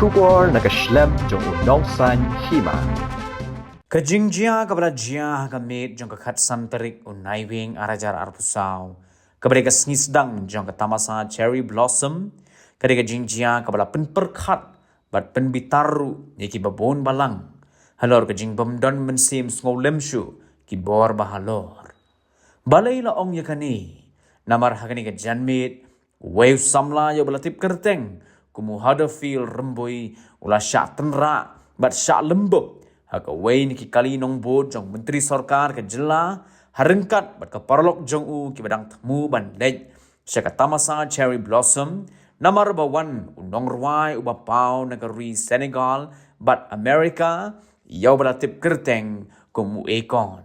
syukur na kaslem jong unausan hima. Kajingjia kabrajia kamit jong kakhatsan perik unai wing arajar arpusaw. Kabare kasnisdang jong katamasa cherry blossom. Kade kajingjia kabala penperkhat bat penbitaru yaki babon balang. Halor kajing bamdon mensim ngolem syu ki bor bahalor. Balay laong yakani namar hakani kajanmit wave samla yo balatip kerteng kumu hada feel remboi ula syak tenra bat syak lembut haka wei ni ki kali nong bod jong menteri sarkar ke jela harengkat bat ka parlok jong u ki badang temu ban lej syaka tamasa cherry blossom namar bawan unong ruai uba pau negeri Senegal bat Amerika yo balatip kerteng kumu ekon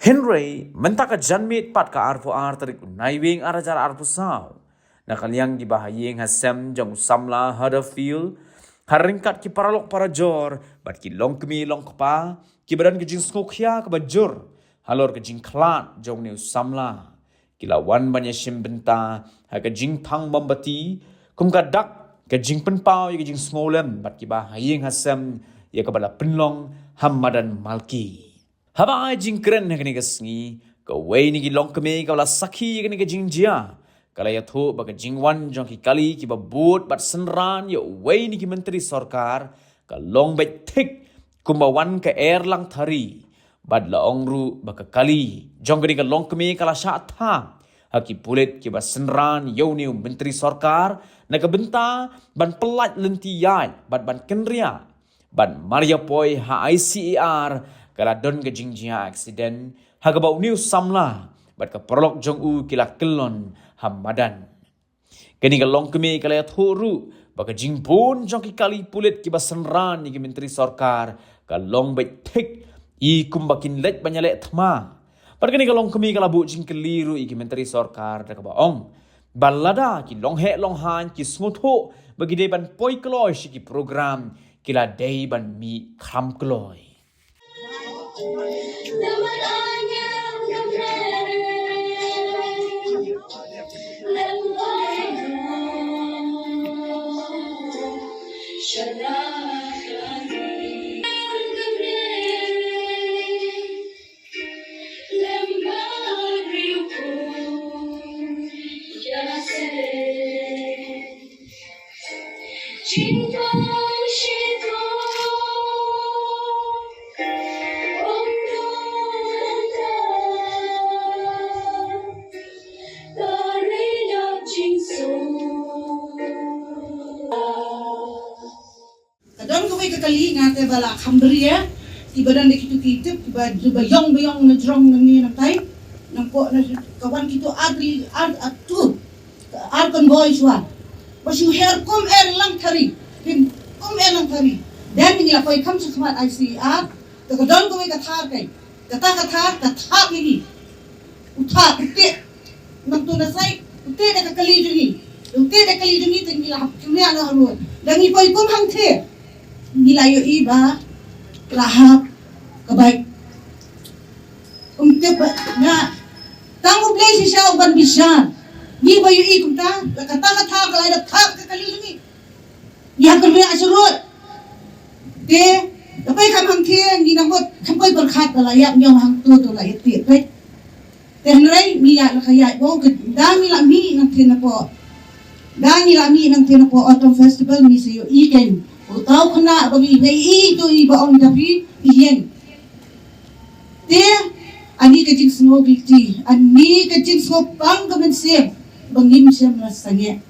Henry mentaka janmit pat ka arfu ar tarik unai wing arajar arfu saw nakaliang gibahayeng hasem jong samla Huddersfield haringkat ki paralok para jor bat ki long kemi long kapa ki badan ki jing skokya ke bajur halor ke jing klat jong new samla ki lawan banya shim benta ha ke jing thang bambati kum ka dak ke jing penpau ki jing smolem bat ki bahayeng hasem ya ke bala penlong hamadan malki haba jing kren ha ke sngi ke wei ni ki long kemi ka bala sakhi ke jing jia kalaya thu baga jingwan jong ki kali ki babut bat senran yo wei ni ki menteri sarkar ka long bet thik kumbawan ka air lang thari bad la ongru baga kali jong ni ka long kemi kala sha tha haki pulit ki ba senran yo ni menteri sarkar na ka benta ban pelat lenti yai bat ban kenria ban maria poi ha ICER kala don ka jingjia accident ha ka bau new samla bat ka perlok jong u kila kelon hamadan. Kini ka long kemi kalaya thoru baka jingbon jong ki kali pulit ki basenran ni ki menteri sarkar ka long bet thik i kumbakin let banyale thma. Par kini ka long kemi kala bu jing keliru i ki menteri sarkar da ka baong. Balada ki long he long han ki smutho bagi de ban poi kloy ki program kila dei ban mi kham kloy. Kali ngate bala khambria ibadan de kitu kitip iba yong na drong nang tai nang po na kawan kitu adri atu kon boy swa basu her kom lang thari kom lang thari dan ni la koi kham sa khamat ICR to kadon ko ka thar kai kata ni utha utte nang tu na sai utte de kali jungi tingi la kimya na haru dangi koi kom hang the nilayo iba lahap kabay umtip na tango place siya uban bisyan ni ba yu ikum ta kata kalay da thak kalili ni hakon na asurot de kapay kamang thian ni namot kampoy berkhat balaya nyong hang tu la yati pe tenray niya la kaya bo dami la mi nang tinapo autumn festival ni sayo iken Utau kena bagi nei itu iba on tapi iyen. Dia ani kecing semua bukti, ani kecing semua pang kemensiam bangim siam rasanya.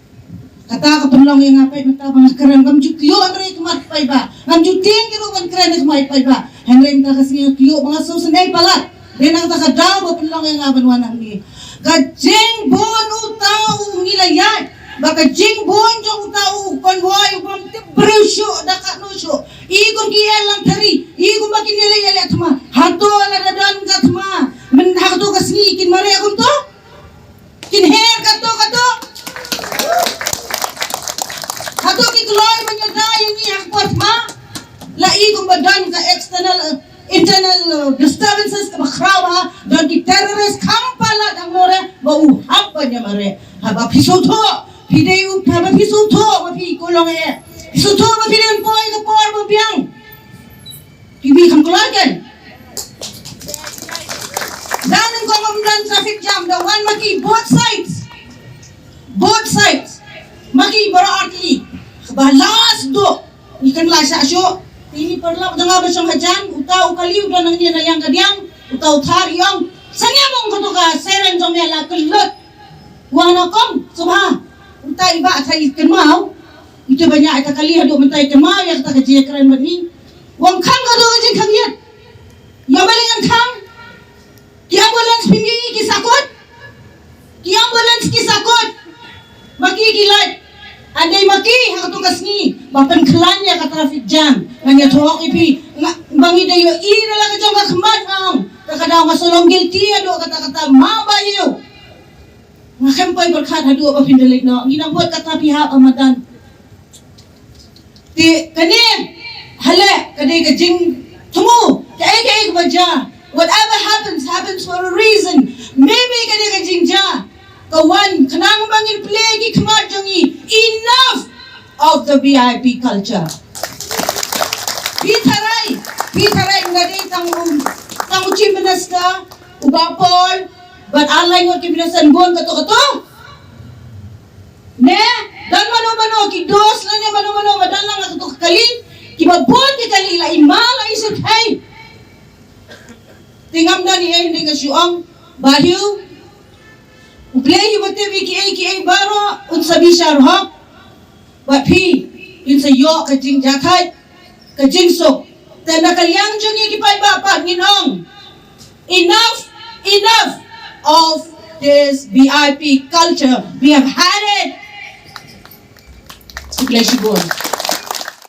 Kata ka penlong yang apa mata bang keren kam jukyo andre kumat pai ba. Ngam juting kiro kan keren kumat pai ba. Henry mta kasih kyo mga so senai palat. Denang ta kadaw ba penlong yang aban wanang ni. Kajing bon utau nilayat. Baka jing bon jong utau konvoy upam brusho daka nusho igon kiel lang tari igon makin yele atma hato ala dadan katma men hato kasni kin mare agun to kin her kato hato ki kloy manyada yani akpatma la igon badan ka internal disturbances ka bakrawa don ki terrorist kampala dang more bau hapa nya mare haba pisoto Pideu paba piso to mapi kolong Sutu mapilihan po ay kapor mabiyang. Kibi kang kulagan. Danan ko mamdan traffic jam. Dawan maki both sides. Both sides. Maki berarti. Balas do. Ikan lasa asyo. Ini perlu dengan apa sih hajan? Utau kali udah nang dia yang kadiang. Utau thar yang. Sanya mong katuka seren jomela kelut. Wana kong subha. Utai iba atai ikan mau. Itu banyak kita kali haduk mentai ikan mau yang kita kerja keren bani. Wang kang kadu kerja kangiat. Yang balingan kang. Ki ambulans pingi kisakot. Ki ambulans kisakot. Maki gilat. Andai maki hak tugas ni. Bapan kelannya ke traffic jam. Nanya tuak ipi. Bangi dayo ira lah kejong kakembat ngam. Kakadang masulong guilty aduk kata-kata mabayo. Ngakempay berkat haduk apa pindelik no. Ginang buat kata pihak amadan. Ti kani hale kadai kejing tumu. Kaya kebaja. Whatever happens, happens for a reason. Maybe kadai kejing ja. Kawan, kenang bangin plagi kemat jongi. Enough of the VIP culture. Pitaray ngadi tang Chief Minister, ubapol, but alay ngo kibinasan bon kato. Ne, dan mano kidos na ne mano madalang kato kali. Kibabon ti kali la imala isip hey. Tingam na ni hindi ka syuang bahyu. Ublay yung mati ki baro unsabi siya rohak. But yun sa yo kajing jakay kajing sok. Dan nakalyang dyan yung kipay bapak nginong. Enough of this VIP culture. We have had it. Ublay siguro.